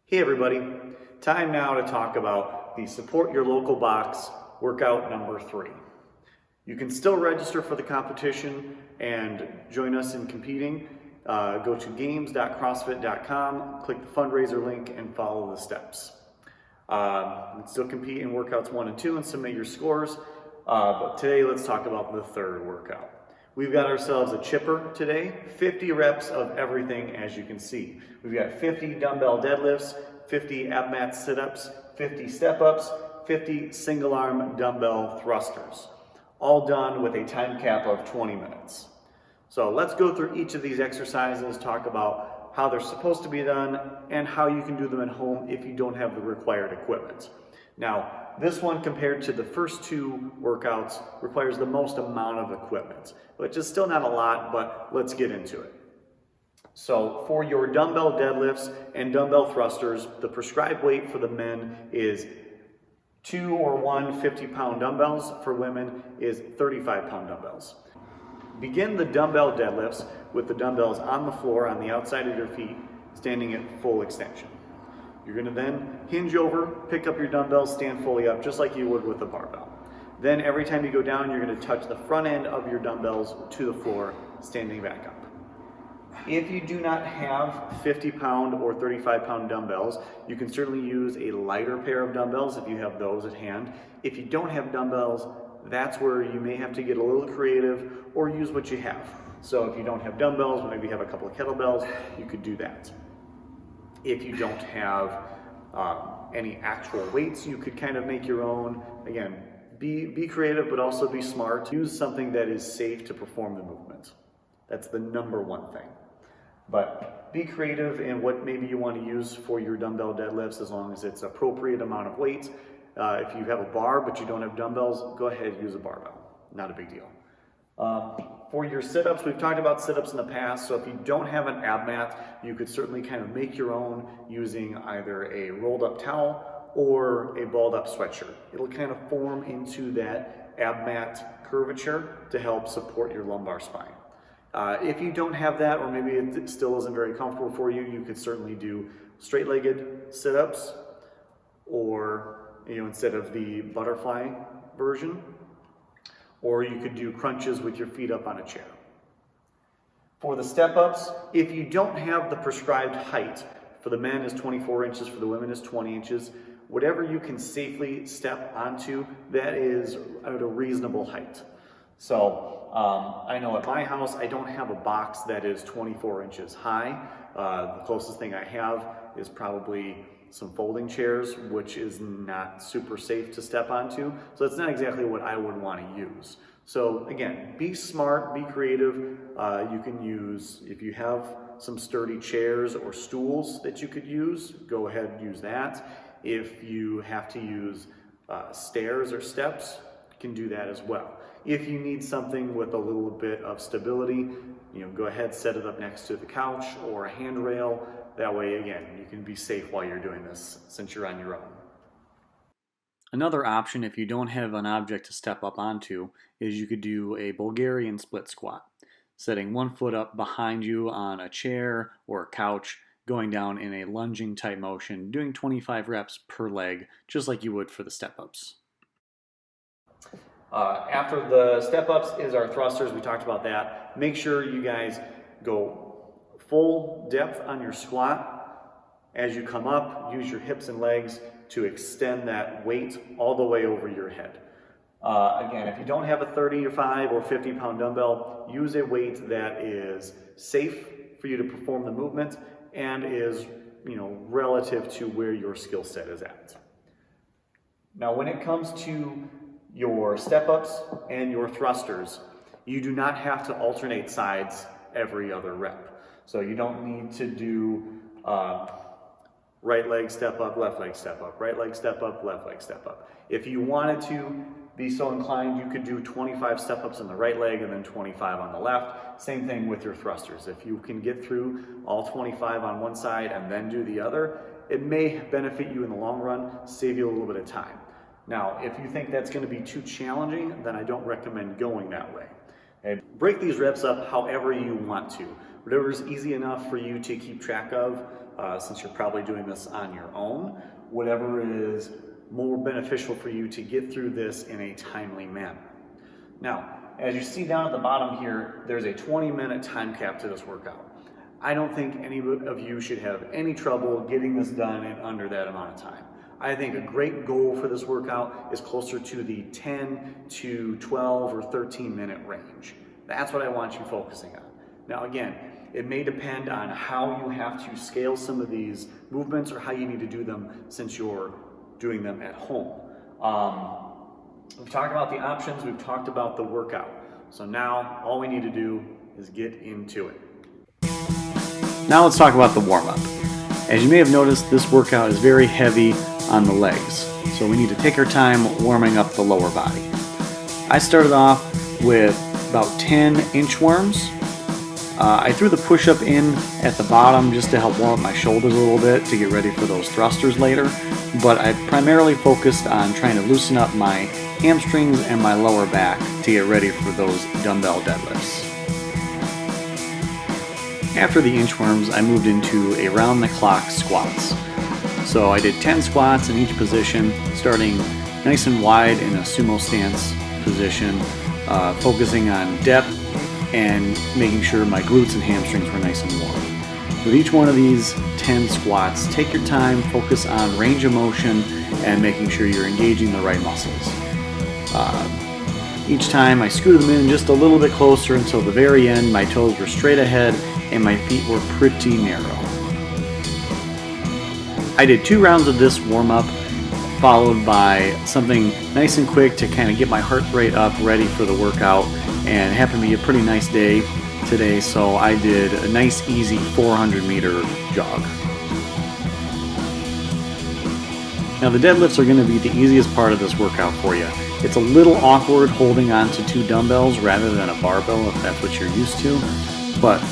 Hey everybody, time now to talk about the Support Your Local Box workout number 3. You can still register for the competition and join us in competing. Go to games.crossfit.com, click the fundraiser link and follow the steps. You can still compete in workouts 1 and 2 and submit your scores, but today let's talk about the third workout. We've got ourselves a chipper today, 50 reps of everything as you can see. We've got 50 dumbbell deadlifts, 50 ab mat sit-ups, 50 step-ups, 50 single arm dumbbell thrusters, all done with a time cap of 20 minutes. So let's go through each of these exercises, talk about how they're supposed to be done and how you can do them at home if you don't have the required equipment. Now, this one compared to the first 2 workouts requires the most amount of equipment, which is still not a lot, but let's get into it. So for your dumbbell deadlifts and dumbbell thrusters, the prescribed weight for the men is 2 or 1 50-pound dumbbells. For women is 35-pound dumbbells. Begin the dumbbell deadlifts with the dumbbells on the floor on the outside of your feet, standing at full extension. You're going to then hinge over, pick up your dumbbells, stand fully up, just like you would with a barbell. Then every time you go down, you're going to touch the front end of your dumbbells to the floor, standing back up. If you do not have 50-pound or 35-pound dumbbells, you can certainly use a lighter pair of dumbbells if you have those at hand. If you don't have dumbbells, that's where you may have to get a little creative or use what you have. So if you don't have dumbbells, maybe you have a couple of kettlebells, you could do that. If you don't have any actual weights, you could kind of make your own. Again, be creative, but also be smart. Use something that is safe to perform the movement. That's the number one thing. But be creative in what maybe you want to use for your dumbbell deadlifts, as long as it's appropriate amount of weight. If you have a bar but you don't have dumbbells, go ahead and use a barbell. Not a big deal. For your sit-ups, we've talked about sit-ups in the past, so if you don't have an ab mat, you could certainly kind of make your own using either a rolled up towel or a balled up sweatshirt. It'll kind of form into that ab mat curvature to help support your lumbar spine. If you don't have that, or maybe it still isn't very comfortable for you, you could certainly do straight-legged sit-ups, or instead of the butterfly version, or you could do crunches with your feet up on a chair. For the step-ups, if you don't have the prescribed height, for the men is 24 inches, for the women is 20 inches, whatever you can safely step onto, that is at a reasonable height. So I know at my house, I don't have a box that is 24 inches high. The closest thing I have is probably some folding chairs, which is not super safe to step onto. So it's not exactly what I would want to use. So again, be smart, be creative. You can use, if you have some sturdy chairs or stools that you could use, go ahead and use that. If you have to use stairs or steps, you can do that as well. If you need something with a little bit of stability, go ahead, set it up next to the couch or a handrail. That way, again, you can be safe while you're doing this since you're on your own. Another option, if you don't have an object to step up onto, is you could do a Bulgarian split squat, setting one foot up behind you on a chair or a couch, going down in a lunging type motion, doing 25 reps per leg, just like you would for the step-ups. After the step-ups is our thrusters. We talked about that. Make sure you guys go full depth on your squat. As you come up, use your hips and legs to extend that weight all the way over your head. Again, if you don't have a 35 or 50-pound dumbbell, use a weight that is safe for you to perform the movement and is, relative to where your skill set is at. Now, when it comes to your step-ups and your thrusters, you do not have to alternate sides every other rep. So you don't need to do right leg step up, left leg step up, right leg step up, left leg step up. If you wanted to be so inclined, you could do 25 step-ups in the right leg and then 25 on the left. Same thing with your thrusters. If you can get through all 25 on one side and then do the other, it may benefit you in the long run, save you a little bit of time. Now, if you think that's going to be too challenging, then I don't recommend going that way. Okay? Break these reps up however you want to. Whatever is easy enough for you to keep track of. since you're probably doing this on your own. Whatever is more beneficial for you to get through this in a timely manner. Now, as you see down at the bottom here, there's a 20-minute time cap to this workout. I don't think any of you should have any trouble getting this done in under that amount of time. I think a great goal for this workout is closer to the 10 to 12 or 13-minute range. That's what I want you focusing on. Now again, it may depend on how you have to scale some of these movements or how you need to do them since you're doing them at home. We've talked about the options, we've talked about the workout. So now all we need to do is get into it. Now let's talk about the warm-up. As you may have noticed, this workout is very heavy on the legs. So we need to take our time warming up the lower body. I started off with about 10 inchworms. I threw the push-up in at the bottom just to help warm up my shoulders a little bit to get ready for those thrusters later, but I primarily focused on trying to loosen up my hamstrings and my lower back to get ready for those dumbbell deadlifts. After the inchworms, I moved into a round-the-clock squats. So I did 10 squats in each position, starting nice and wide in a sumo stance position, focusing on depth and making sure my glutes and hamstrings were nice and warm. With each one of these 10 squats, take your time, focus on range of motion and making sure you're engaging the right muscles. Each time I scooted them in just a little bit closer until the very end, my toes were straight ahead and my feet were pretty narrow. I did 2 rounds of this warm-up, followed by something nice and quick to kind of get my heart rate up, ready for the workout. And it happened to be a pretty nice day today, so I did a nice easy 400-meter jog. Now the deadlifts are going to be the easiest part of this workout for you. It's a little awkward holding on to 2 dumbbells rather than a barbell if that's what you're used to, but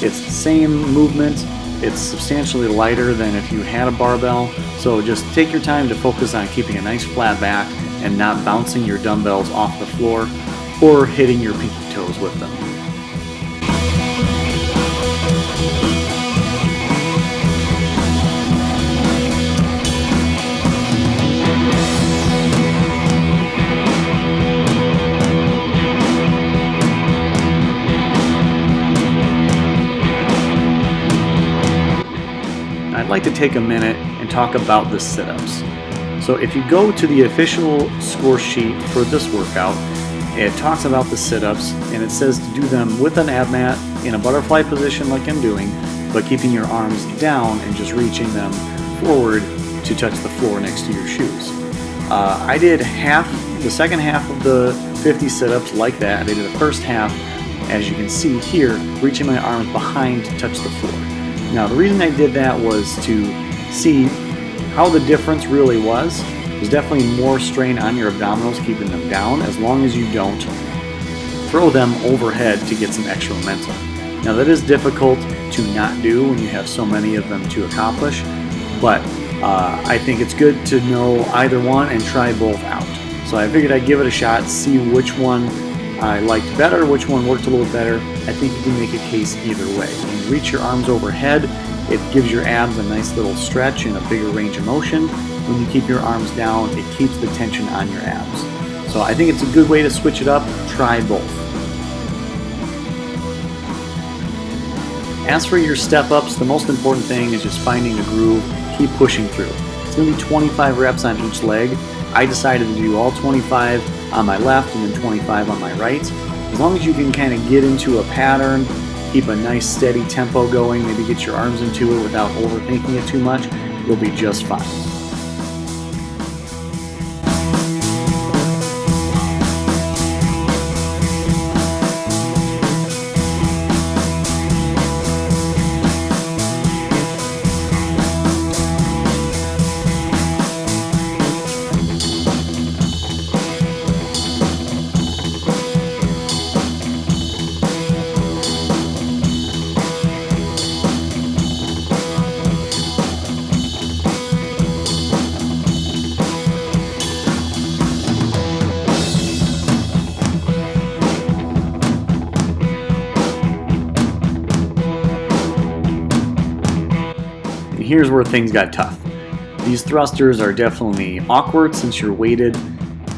it's the same movement. It's substantially lighter than if you had a barbell, so just take your time to focus on keeping a nice flat back and not bouncing your dumbbells off the floor or hitting your pinky toes with them. I'd like to take a minute and talk about the sit-ups. So if you go to the official score sheet for this workout, it talks about the sit-ups and it says to do them with an ab mat in a butterfly position like I'm doing, but keeping your arms down and just reaching them forward to touch the floor next to your shoes. I did the second half of the 50 sit-ups like that. I did the first half, as you can see here, reaching my arms behind to touch the floor. Now the reason I did that was to see how the difference really was. There's definitely more strain on your abdominals keeping them down as long as you don't throw them overhead to get some extra momentum. Now that is difficult to not do when you have so many of them to accomplish, but I think it's good to know either one and try both out. So I figured I'd give it a shot, see which one I liked better, which one worked a little better. I think you can make a case either way. When you reach your arms overhead, it gives your abs a nice little stretch and a bigger range of motion. When you keep your arms down, it keeps the tension on your abs. So I think it's a good way to switch it up. Try both. As for your step-ups, the most important thing is just finding a groove, keep pushing through. It's going to be 25 reps on each leg. I decided to do all 25 on my left and then 25 on my right. As long as you can kind of get into a pattern, keep a nice steady tempo going, maybe get your arms into it without overthinking it too much, you'll be just fine. here's where things got tough. These thrusters are definitely awkward since you're weighted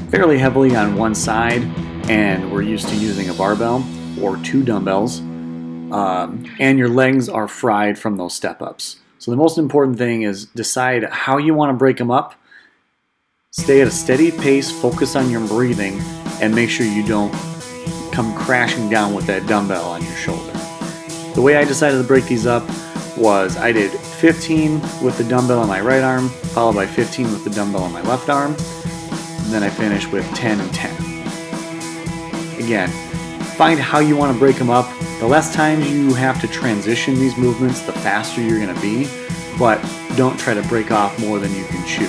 fairly heavily on one side and we're used to using a barbell or 2 dumbbells, and your legs are fried from those step-ups. So the most important thing is decide how you want to break them up. Stay at a steady pace, focus on your breathing, and make sure you don't come crashing down with that dumbbell on your shoulder. The way I decided to break these up was I did 15 with the dumbbell on my right arm, followed by 15 with the dumbbell on my left arm, and then I finished with 10 and 10. Again, find how you want to break them up. The less times you have to transition these movements, the faster you're going to be, but don't try to break off more than you can chew.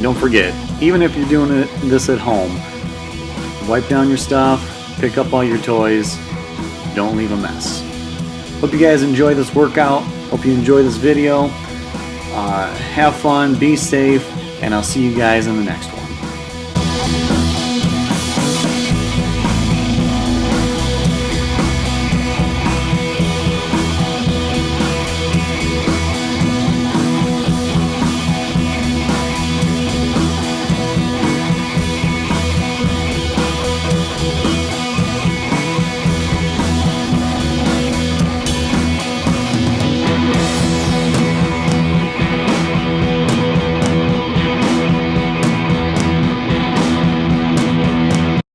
Don't forget, even if you're doing this at home, wipe down your stuff, pick up all your toys, don't leave a mess. Hope you guys enjoy this workout, hope you enjoy this video, have fun, be safe, and I'll see you guys in the next one.